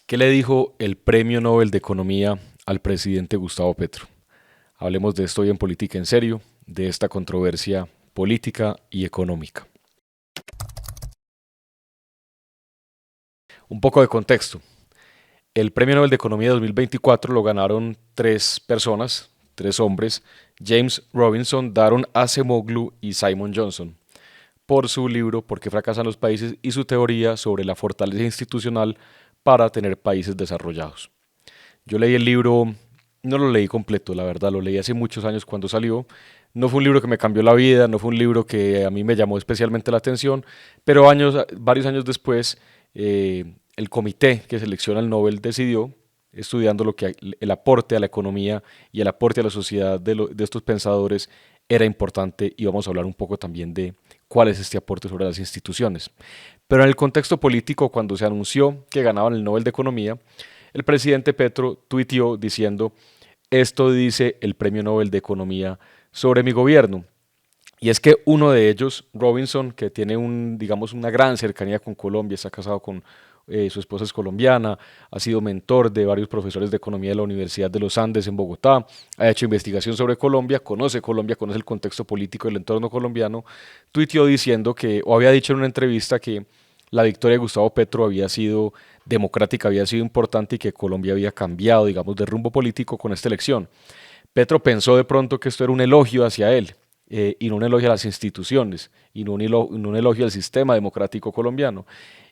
¿Qué le dijo el Premio Nobel de Economía al presidente Gustavo Petro? Hablemos de esto hoy en Política en Serio, de esta controversia política y económica. Un poco de contexto. El Premio Nobel de Economía 2024 lo ganaron tres personas, tres hombres, James Robinson, Daron Acemoglu y Simon Johnson, por su libro ¿Por qué fracasan los países? Y su teoría sobre la fortaleza institucional para tener países desarrollados. Yo leí el libro, no lo leí completo, la verdad, lo leí hace muchos años cuando salió. No fue un libro que me cambió la vida, no fue un libro que a mí me llamó especialmente la atención, pero varios años después, el comité que selecciona el Nobel decidió, estudiando lo que el aporte a la economía y el aporte a la sociedad de estos pensadores era importante, y vamos a hablar un poco también de cuál es este aporte sobre las instituciones. Pero en el contexto político, cuando se anunció que ganaban el Nobel de Economía, el presidente Petro tuiteó diciendo: esto dice el Premio Nobel de Economía sobre mi gobierno. Y es que uno de ellos, Robinson, que tiene digamos, una gran cercanía con Colombia, está casado con su esposa, es colombiana, ha sido mentor de varios profesores de economía de la Universidad de los Andes en Bogotá, ha hecho investigación sobre Colombia, conoce el contexto político del entorno colombiano, tuiteó diciendo que, o había dicho en una entrevista, que la victoria de Gustavo Petro había sido democrática, había sido importante, y que Colombia había cambiado, digamos, de rumbo político con esta elección. Petro pensó de pronto que esto era un elogio hacia él, y no un elogio a las instituciones, y no un elogio al sistema democrático colombiano.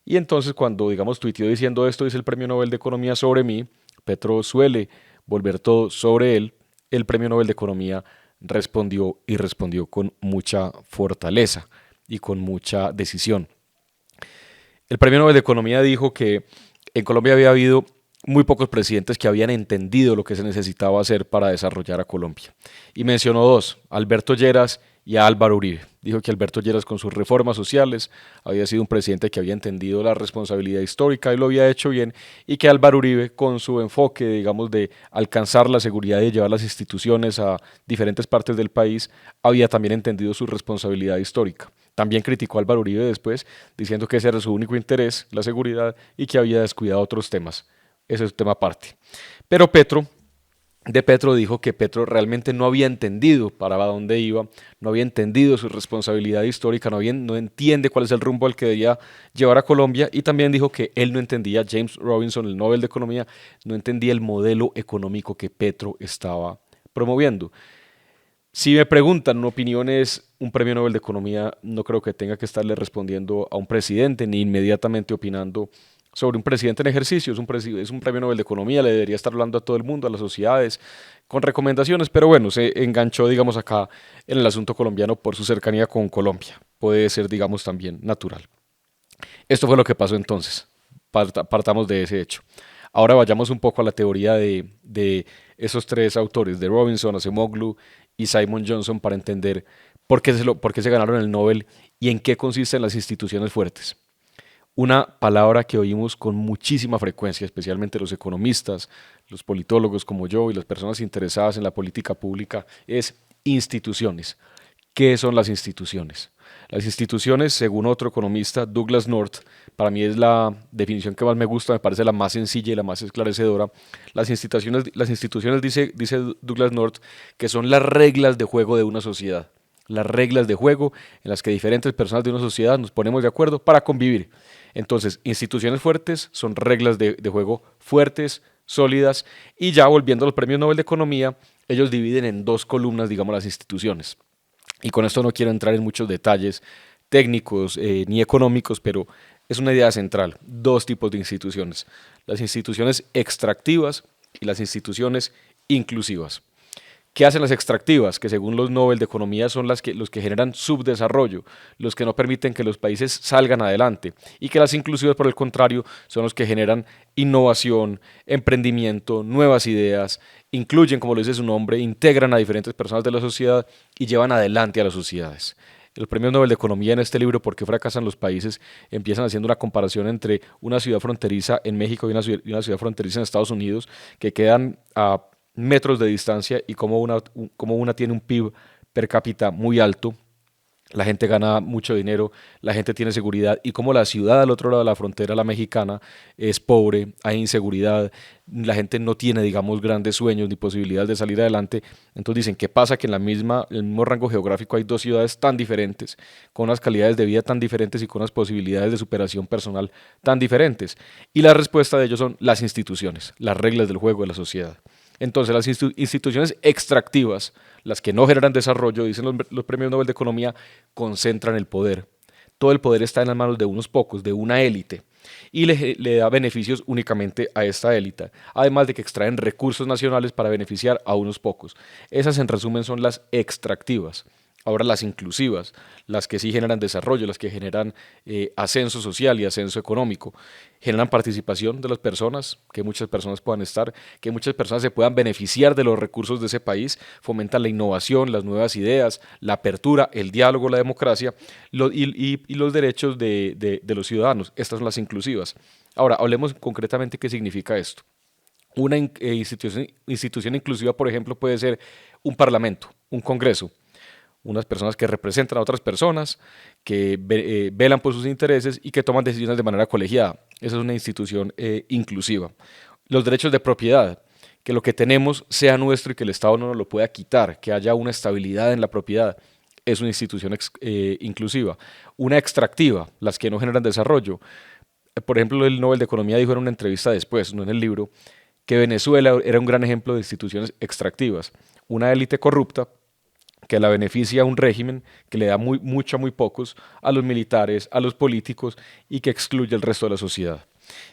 Y entonces, cuando, digamos, tuiteó diciendo esto dice el Premio Nobel de Economía sobre mí, Petro suele volver todo sobre él, el Premio Nobel de Economía respondió, y respondió con mucha fortaleza y con mucha decisión. El Premio Nobel de Economía dijo que en Colombia había habido muy pocos presidentes que habían entendido lo que se necesitaba hacer para desarrollar a Colombia. Y mencionó dos: Alberto Lleras y a Álvaro Uribe. Dijo que Alberto Lleras, con sus reformas sociales, había sido un presidente que había entendido la responsabilidad histórica y lo había hecho bien, y que Álvaro Uribe, con su enfoque, digamos, de alcanzar la seguridad y de llevar las instituciones a diferentes partes del país, había también entendido su responsabilidad histórica. También criticó a Álvaro Uribe después, diciendo que ese era su único interés, la seguridad, y que había descuidado otros temas. Ese es un tema aparte. Pero Petro dijo que Petro realmente no había entendido para dónde iba, no había entendido su responsabilidad histórica, no entiende cuál es el rumbo al que debía llevar a Colombia, y también dijo que él no entendía, James Robinson, el Nobel de Economía, no entendía el modelo económico que Petro estaba promoviendo. Si me preguntan, una opinión es: un premio Nobel de Economía no creo que tenga que estarle respondiendo a un presidente, ni inmediatamente opinando sobre un presidente en ejercicio. Es un premio Nobel de Economía, le debería estar hablando a todo el mundo, a las sociedades, con recomendaciones, pero bueno, se enganchó, digamos, acá en el asunto colombiano por su cercanía con Colombia. Puede ser, digamos, también natural. Esto fue lo que pasó entonces. Partamos de ese hecho. Ahora vayamos un poco a la teoría de esos tres autores, de Robinson, Acemoglu y Simon Johnson, para entender por qué se ganaron el Nobel y en qué consisten las instituciones fuertes. Una palabra que oímos con muchísima frecuencia, especialmente los economistas, los politólogos como yo y las personas interesadas en la política pública, es instituciones. ¿Qué son las instituciones? Las instituciones, según otro economista, Douglas North, para mí es la definición que más me gusta, me parece la más sencilla y la más esclarecedora. Las instituciones, dice Douglas North, que son las reglas de juego de una sociedad. Las reglas de juego en las que diferentes personas de una sociedad nos ponemos de acuerdo para convivir. Entonces, instituciones fuertes son reglas de juego fuertes, sólidas, y ya volviendo a los premios Nobel de Economía, ellos dividen en dos columnas, digamos, las instituciones. Y con esto no quiero entrar en muchos detalles técnicos ni económicos, pero es una idea central. Dos tipos de instituciones: las instituciones extractivas y las instituciones inclusivas. ¿Qué hacen las extractivas? Que según los Nobel de Economía son los que generan subdesarrollo, los que no permiten que los países salgan adelante, y que las inclusivas, por el contrario, son los que generan innovación, emprendimiento, nuevas ideas, incluyen, como lo dice su nombre, integran a diferentes personas de la sociedad y llevan adelante a las sociedades. Los premios Nobel de Economía en este libro, ¿Por qué fracasan los países?, empiezan haciendo una comparación entre una ciudad fronteriza en México y una ciudad fronteriza en Estados Unidos, que quedan a metros de distancia, y cómo una tiene un PIB per cápita muy alto la gente gana mucho dinero, la gente tiene seguridad y como la ciudad al otro lado de la frontera, la mexicana, es pobre, hay inseguridad, la gente no tiene, digamos, grandes sueños ni posibilidades de salir adelante. Entonces dicen, ¿qué pasa? Que en el mismo rango geográfico hay dos ciudades tan diferentes, con unas calidades de vida tan diferentes y con unas posibilidades de superación personal tan diferentes. Y la respuesta de ellos son las instituciones, las reglas del juego de la sociedad. Entonces, las instituciones extractivas, las que no generan desarrollo, dicen los premios Nobel de Economía, concentran el poder. Todo el poder está en las manos de unos pocos, de una élite, y le da beneficios únicamente a esta élite, además de que extraen recursos nacionales para beneficiar a unos pocos. Esas, en resumen, son las extractivas. Ahora las inclusivas, las que sí generan desarrollo, las que generan ascenso social y ascenso económico, generan participación de las personas, que muchas personas puedan estar, que muchas personas se puedan beneficiar de los recursos de ese país, fomentan la innovación, las nuevas ideas, la apertura, el diálogo, la democracia y los derechos de los ciudadanos. Estas son las inclusivas. Ahora, hablemos concretamente qué significa esto. Una institución inclusiva, por ejemplo, puede ser un parlamento, un congreso, unas personas que representan a otras personas, que velan por sus intereses y que toman decisiones de manera colegiada. Esa es una institución inclusiva. Los derechos de propiedad, que lo que tenemos sea nuestro y que el Estado no nos lo pueda quitar, que haya una estabilidad en la propiedad, es una institución inclusiva. Una extractiva, las que no generan desarrollo. Por ejemplo, el Nobel de Economía dijo en una entrevista después, no en el libro, que Venezuela era un gran ejemplo de instituciones extractivas. Una élite corrupta que la beneficia a un régimen que le da mucho a muy pocos, a los militares, a los políticos y que excluye al resto de la sociedad.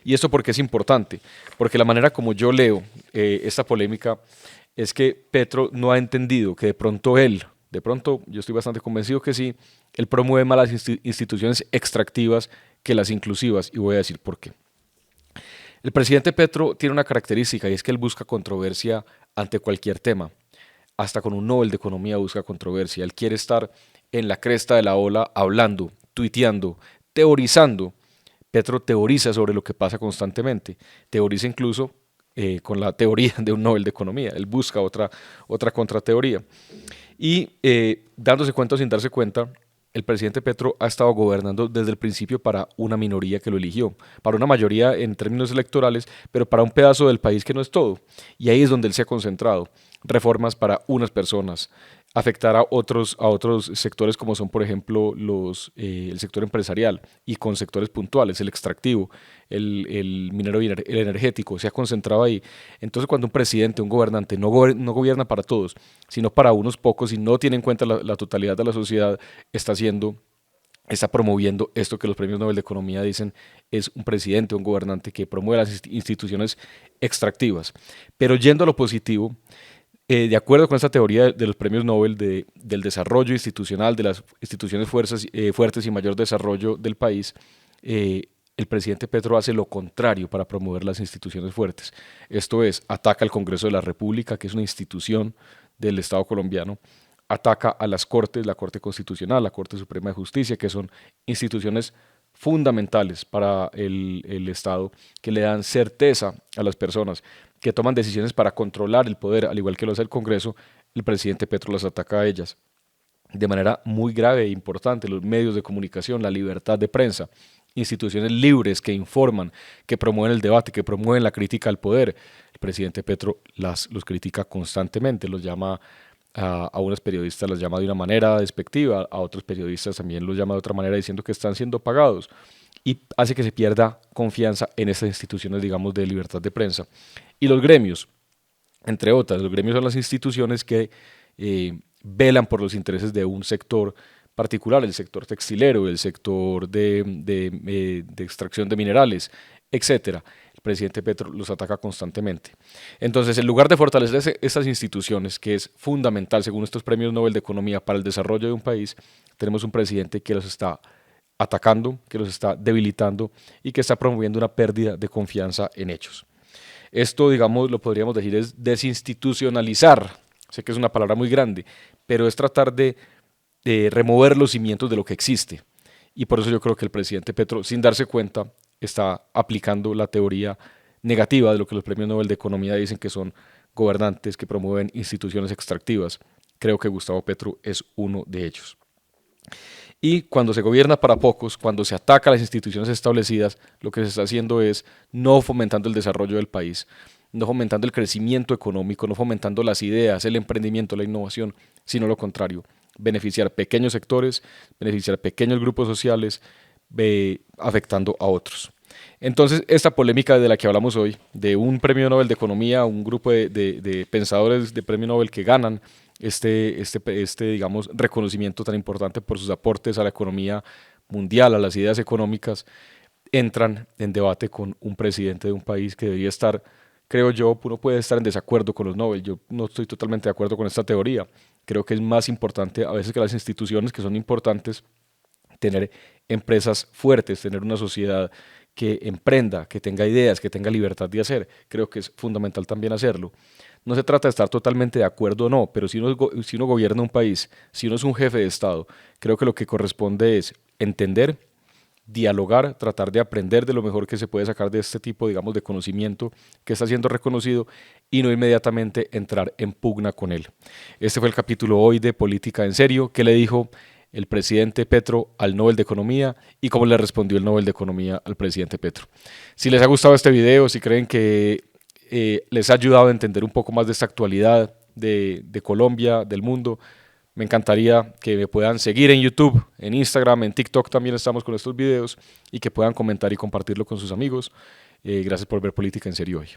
¿Y esto por qué es importante? Porque la manera como yo leo esta polémica es que Petro no ha entendido que de pronto yo estoy bastante convencido que sí, él promueve más las instituciones extractivas que las inclusivas y voy a decir por qué. El presidente Petro tiene una característica y es que él busca controversia ante cualquier tema. Hasta con un Nobel de Economía busca controversia. Él quiere estar en la cresta de la ola hablando, tuiteando, teorizando. Petro teoriza sobre lo que pasa constantemente. Teoriza incluso con la teoría de un Nobel de Economía. Él busca otra contrateoría. Y dándose cuenta o sin darse cuenta, el presidente Petro ha estado gobernando desde el principio para una minoría que lo eligió, para una mayoría en términos electorales, pero para un pedazo del país que no es todo. Y ahí es donde él se ha concentrado. Reformas para unas personas, afectar a otros sectores como son, por ejemplo, el sector empresarial y con sectores puntuales, el extractivo, el minero y el energético, se ha concentrado ahí. Entonces, cuando un presidente, un gobernante no gobierna para todos, sino para unos pocos y no tiene en cuenta la totalidad de la sociedad, está promoviendo esto que los premios Nobel de Economía dicen es un presidente, un gobernante que promueve las instituciones extractivas. Pero yendo a lo positivo, de acuerdo con esta teoría de los premios Nobel del desarrollo institucional, de las instituciones fuertes y mayor desarrollo del país, eh, el presidente Petro hace lo contrario para promover las instituciones fuertes. Esto es, ataca al Congreso de la República, que es una institución del Estado colombiano, ataca a las Cortes, la Corte Constitucional, la Corte Suprema de Justicia, que son instituciones fundamentales para el Estado, que le dan certeza a las personas, que toman decisiones para controlar el poder, al igual que lo hace el Congreso, el presidente Petro las ataca a ellas de manera muy grave e importante. Los medios de comunicación, la libertad de prensa, instituciones libres que informan, que promueven el debate, que promueven la crítica al poder. El presidente Petro los critica constantemente, los llama a unos periodistas los llama de una manera despectiva, a otros periodistas también los llama de otra manera diciendo que están siendo pagados y hace que se pierda confianza en estas instituciones, digamos, de libertad de prensa. Y los gremios, entre otras, los gremios son las instituciones que velan por los intereses de un sector particular, el sector textilero, el sector de extracción de minerales, etcétera. El presidente Petro los ataca constantemente. Entonces, en lugar de fortalecer estas instituciones, que es fundamental según estos premios Nobel de Economía para el desarrollo de un país, tenemos un presidente que los está atacando, que los está debilitando y que está promoviendo una pérdida de confianza en hechos. Esto, digamos, lo podríamos decir es desinstitucionalizar. Sé que es una palabra muy grande, pero es tratar de remover los cimientos de lo que existe. Y por eso yo creo que el presidente Petro, sin darse cuenta, está aplicando la teoría negativa de lo que los premios Nobel de Economía dicen que son gobernantes que promueven instituciones extractivas. Creo que Gustavo Petro es uno de ellos. Y cuando se gobierna para pocos, cuando se ataca a las instituciones establecidas, lo que se está haciendo es no fomentando el desarrollo del país, no fomentando el crecimiento económico, no fomentando las ideas, el emprendimiento, la innovación, sino lo contrario, beneficiar pequeños sectores, beneficiar pequeños grupos sociales, afectando a otros. Entonces, esta polémica de la que hablamos hoy, de un premio Nobel de Economía, un grupo de pensadores de premio Nobel que ganan digamos, reconocimiento tan importante por sus aportes a la economía mundial, a las ideas económicas, entran en debate con un presidente de un país que debería estar, creo yo, uno puede estar en desacuerdo con los Nobel. Yo no estoy totalmente de acuerdo con esta teoría. Creo que es más importante a veces que las instituciones que son importantes tener empresas fuertes, tener una sociedad que emprenda, que tenga ideas, que tenga libertad de hacer. Creo que es fundamental también hacerlo. No se trata de estar totalmente de acuerdo o no, pero si uno gobierna un país, si uno es un jefe de Estado, creo que lo que corresponde es entender, dialogar, tratar de aprender de lo mejor que se puede sacar de este tipo, digamos, de conocimiento que está siendo reconocido y no inmediatamente entrar en pugna con él. Este fue el capítulo hoy de Política en Serio, que le dijo el presidente Petro al Nobel de Economía y cómo le respondió el Nobel de Economía al presidente Petro. Si les ha gustado este video, si creen que les ha ayudado a entender un poco más de esta actualidad de Colombia, del mundo, me encantaría que me puedan seguir en YouTube, en Instagram, en TikTok también estamos con estos videos y que puedan comentar y compartirlo con sus amigos. Gracias por ver Política en Serio hoy.